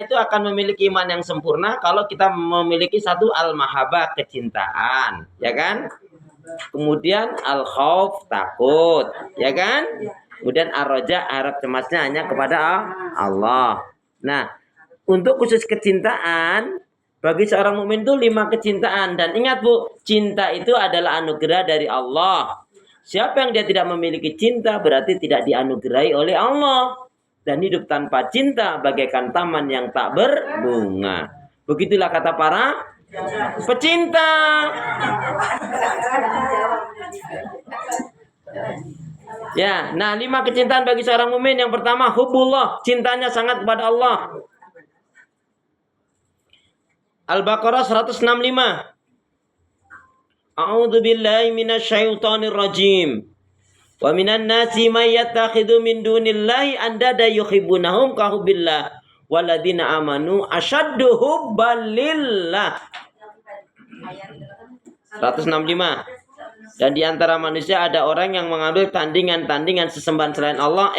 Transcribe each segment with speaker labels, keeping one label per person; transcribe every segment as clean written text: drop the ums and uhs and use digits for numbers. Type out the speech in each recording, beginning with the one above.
Speaker 1: itu akan memiliki iman yang sempurna kalau kita memiliki satu al-mahabbah, kecintaan, ya kan? Kemudian al-khauf, takut, ya kan? Kemudian ar-raja, harap cemasnya hanya kepada Allah. Nah, untuk khusus kecintaan, bagi seorang mukmin itu 5 kecintaan. Dan ingat Bu, cinta itu adalah anugerah dari Allah. Siapa yang dia tidak memiliki cinta berarti tidak dianugerahi oleh Allah. Dan hidup tanpa cinta bagaikan taman yang tak berbunga. Begitulah kata para pecinta. Ya, nah 5 kecintaan bagi seorang mukmin. Yang pertama, hubbullah, cintanya sangat kepada Allah. Al-Baqarah 165. A'udzu billahi minasyaitonir rajim. Wa minan nasi may yattakhidhu min dunillahi andada yuhibbunahum ka hubbillah waladina amanu asyaddu hubban lillah. 165. Dan di antara manusia ada orang yang mengambil tandingan-tandingan sesembahan selain Allah.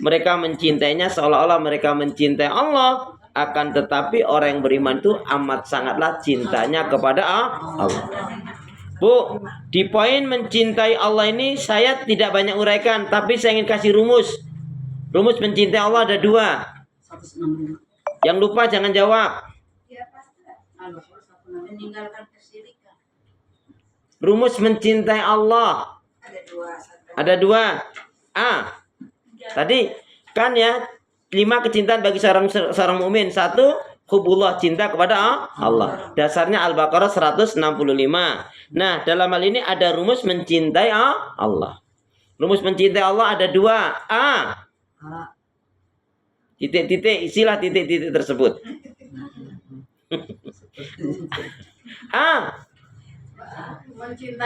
Speaker 1: Mereka mencintainya seolah-olah mereka mencintai Allah. Akan tetapi orang yang beriman itu amat sangatlah cintanya kepada Allah. Bu, di poin mencintai Allah ini saya tidak banyak uraikan, tapi saya ingin kasih rumus. Rumus mencintai Allah ada 2. Yang lupa jangan jawab. Rumus mencintai Allah ada 2. Tadi kan ya 5 kecintaan bagi seorang mukmin. 1, hubbullah, cinta kepada Allah. Dasarnya Al-Baqarah 165. Nah, dalam hal ini ada rumus mencintai Allah. Rumus mencintai Allah ada 2. Titik-titik, isilah titik-titik tersebut.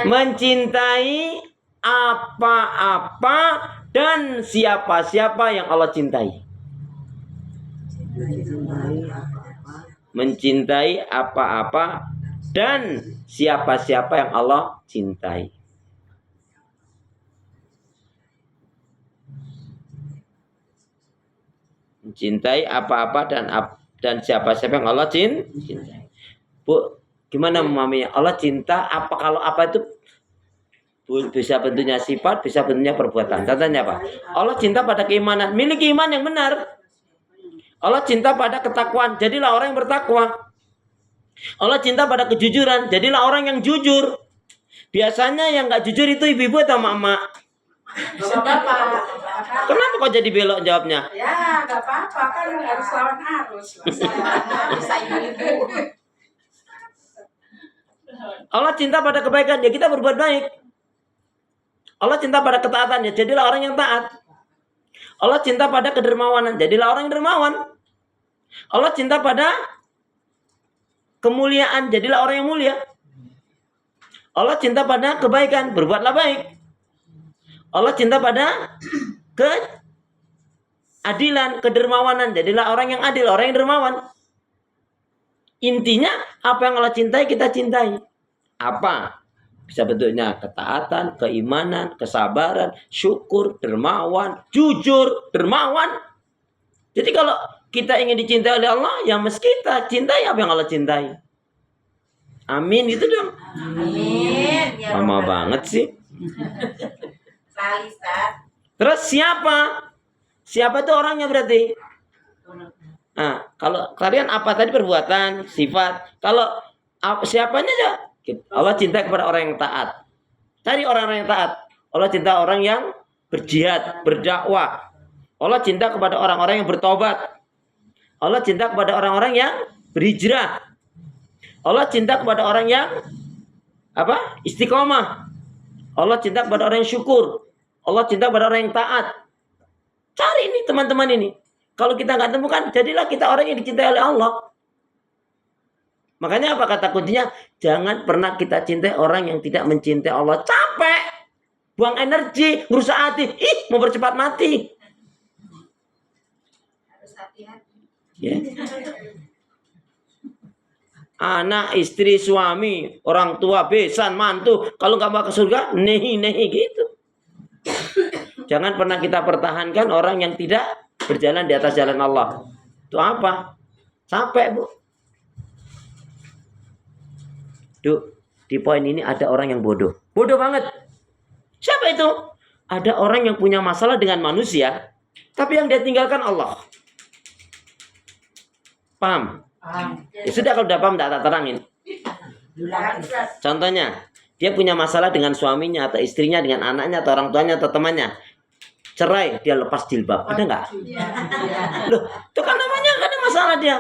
Speaker 1: Mencintai apa-apa dan siapa-siapa yang Allah cintai. Mencintai apa-apa dan siapa-siapa yang Allah cintai. Mencintai apa-apa dan siapa-siapa yang Allah cintai. Bu, gimana memahaminya? Allah cinta apa, kalau apa itu bisa bentuknya sifat, bisa bentuknya perbuatan. Contohnya apa? Allah cinta pada keimanan, miliki iman yang benar. Allah cinta pada ketakwaan, jadilah orang yang bertakwa. Allah cinta pada kejujuran, jadilah orang yang jujur. Biasanya yang nggak jujur itu ibu-ibu atau mama? Bapak. Kenapa kok jadi belok jawabnya?
Speaker 2: Ya, nggak apa-apa, kan harus lawan arus. Bisa ibu.
Speaker 1: Allah cinta pada kebaikan, ya kita berbuat baik. Allah cinta pada ketaatan, ya jadilah orang yang taat. Allah cinta pada kedermawanan, jadilah orang yang dermawan. Allah cinta pada kemuliaan, jadilah orang yang mulia. Allah cinta pada kebaikan, berbuatlah baik. Allah cinta pada keadilan, kedermawanan, jadilah orang yang adil, orang yang dermawan. Intinya apa yang Allah cintai kita cintai. Apa? Bisa bentuknya ketaatan, keimanan, kesabaran, syukur, dermawan, jujur, dermawan. Jadi kalau kita ingin dicintai oleh Allah, ya mesti kita cintai apa yang Allah cintai. Amin gitu dong.
Speaker 2: Amin. Ya,
Speaker 1: lama banget sih. Terus siapa? Siapa itu orangnya berarti? Nah, kalau kalian apa tadi perbuatan, sifat. Kalau siapanya ya? Allah cinta kepada orang yang taat. Cari orang-orang yang taat. Allah cinta orang yang berjihad, berdakwah. Allah cinta kepada orang-orang yang bertobat. Allah cinta kepada orang-orang yang berhijrah. Allah cinta kepada orang yang istiqomah. Allah cinta kepada orang yang syukur. Allah cinta kepada orang yang taat. Cari ini teman-teman ini. Kalau kita nggak temukan, jadilah kita orang yang dicintai oleh Allah. Makanya apa kata kuncinya? Jangan pernah kita cintai orang yang tidak mencintai Allah. Capek. Buang energi, merusak hati. Mau bercepat mati.
Speaker 2: harus hati-hati.
Speaker 1: Yeah. Anak, istri, suami, orang tua, besan, mantu. Kalau nggak mau ke surga, nehi gitu. Jangan pernah kita pertahankan orang yang tidak berjalan di atas jalan Allah. Itu apa? Capek, Bu. Di poin ini ada orang yang bodoh. Bodoh banget. Siapa itu? Ada orang yang punya masalah dengan manusia, tapi yang dia tinggalkan Allah. Paham? Ya sudah, kalau udah paham tak terangin. Contohnya, dia punya masalah dengan suaminya atau istrinya, dengan anaknya atau orang tuanya atau temannya. Cerai, dia lepas jilbab. Ada nggak? Loh, itu kan namanya nggak ada masalah dia.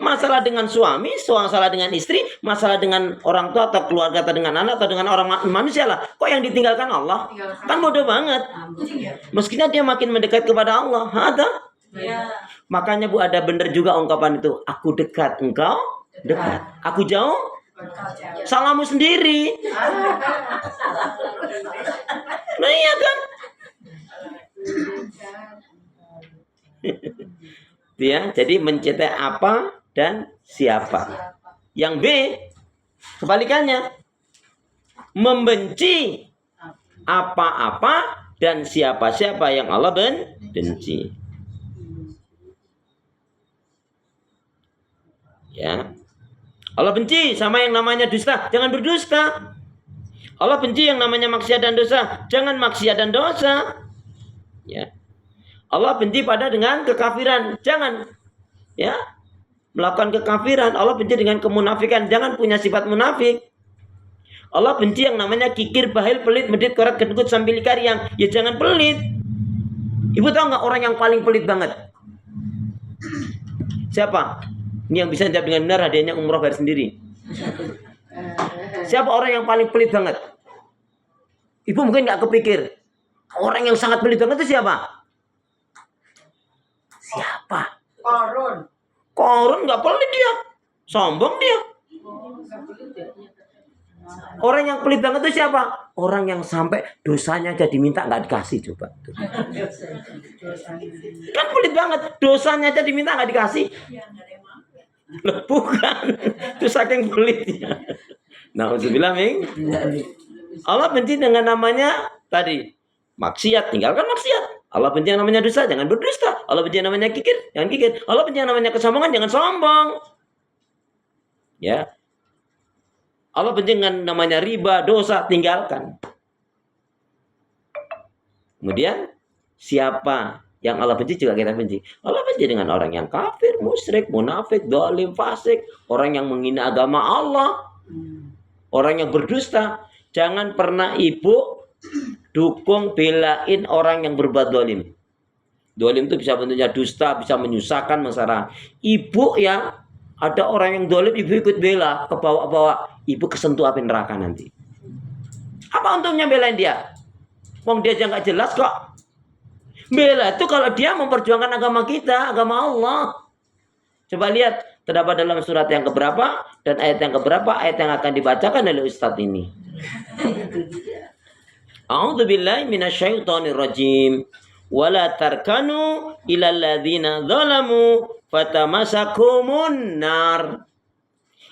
Speaker 1: Masalah dengan suami, masalah dengan istri, masalah dengan orang tua atau keluarga atau dengan anak atau dengan orang manusia lah. Kok yang ditinggalkan Allah? Kan bodoh banget. Mestinya dia makin mendekat kepada Allah. Ada. Makanya Bu, ada benar juga ungkapan itu. Aku dekat, engkau dekat. Aku jauh, salahmu sendiri. Nah iya kan? Ya, jadi mencintai apa dan siapa. Yang B, kebalikannya. Membenci apa-apa dan siapa-siapa yang Allah benci. Ya. Allah benci sama yang namanya dusta, jangan berdusta. Allah benci yang namanya maksiat dan dosa, jangan maksiat dan dosa. Ya. Allah benci pada dengan kekafiran, jangan ya melakukan kekafiran. Allah benci dengan kemunafikan, jangan punya sifat munafik. Allah benci yang namanya kikir, bahil, pelit, medit, korat, kedekut, sambil kariang, ya jangan pelit. Ibu tahu nggak orang yang paling pelit banget? Siapa? Ini yang bisa jawab dengan benar, hadiahnya umroh bayar sendiri. Siapa orang yang paling pelit banget? Ibu mungkin nggak kepikir. Orang yang sangat pelit banget itu siapa? Siapa? Korun nggak pelit dia, sombong dia. Orang yang pelit banget itu siapa? Orang yang sampai dosanya aja diminta nggak dikasih, coba. Kan pelit banget, dosanya aja diminta nggak dikasih. Loh, bukan, itu saking pelitnya. Nauzubillah min. Allah benci dengan namanya tadi maksiat, tinggalkan maksiat. Allah benci yang namanya dosa, jangan berdusta. Allah benci yang namanya kikir, jangan kikir. Allah benci yang namanya kesombongan, jangan sombong. Ya. Allah benci dengan namanya riba, dosa, tinggalkan. Kemudian siapa yang Allah benci juga kita benci. Allah benci dengan orang yang kafir, musyrik, munafik, zalim, fasik, orang yang menghina agama Allah, orang yang berdusta. Jangan pernah ibu dukung, belain orang yang berbuat zalim. Zalim itu bisa bentuknya dusta, bisa menyusahkan masyarakat. Ibu ya, ada orang yang zalim, ibu ikut bela, ke bawah-bawah, ibu kesentuh api neraka nanti. Apa untungnya belain dia? Wong dia aja nggak jelas kok. Bela itu kalau dia memperjuangkan agama kita, agama Allah. Coba lihat, terdapat dalam surat yang keberapa dan ayat yang keberapa, ayat yang akan dibacakan oleh Ustadz ini. A'udzubillahi minasyaitonir rajim. Wala tarkanu ilal ladzina zalamu fatamasakumun nar.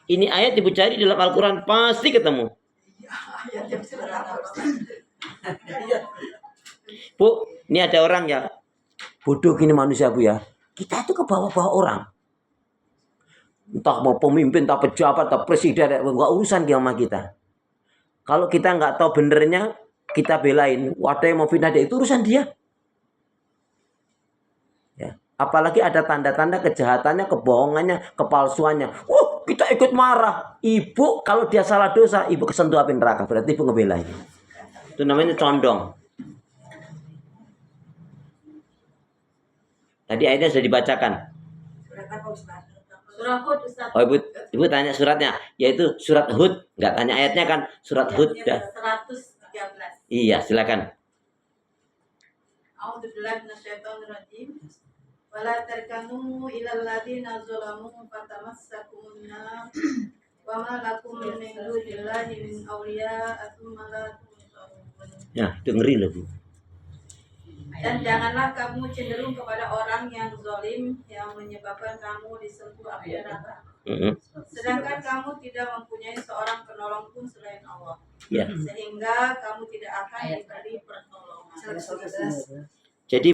Speaker 1: Ini ayat ibu cari dalam Al-Qur'an pasti ketemu. Bu, ini ada orang ya. Bodoh gini manusia, Bu ya. Kita itu ke bawah-bawah orang. Entah mau pemimpin, entah pejabat, entah presiden, enggak urusan dia sama kita. Kalau kita nggak tahu benernya, kita belain. Ada yang mau fitnah dia, itu urusan dia. Ya. Apalagi ada tanda-tanda kejahatannya, kebohongannya, kepalsuannya. Kita ikut marah. Ibu kalau dia salah dosa, ibu kesentuh api neraka. Berarti ibu ngebelain. Itu namanya condong. Tadi ayatnya sudah dibacakan.
Speaker 2: Surat Hud, Ustaz.
Speaker 1: Oh, ibu tanya suratnya, yaitu surat Hud. Nggak tanya ayatnya kan? Surat Hud.
Speaker 2: 113.
Speaker 1: Iya, silakan.
Speaker 2: A'udzubillahi minasyaitonir rajim. Wala tarkanu ilal ladzina zalamu fatamassakumun nar wa ma lakum min dunillahi min awliya tsumma la tunsarun.
Speaker 1: Ya, itu ngeri loh, Bu.
Speaker 2: Dan janganlah kamu cenderung kepada orang yang zalim yang menyebabkan kamu disentuh api neraka. Sedangkan kamu tidak mempunyai seorang penolong pun selain Allah.
Speaker 1: Ya.
Speaker 2: Sehingga kamu tidak akan diberi pertolongan.
Speaker 1: Jadi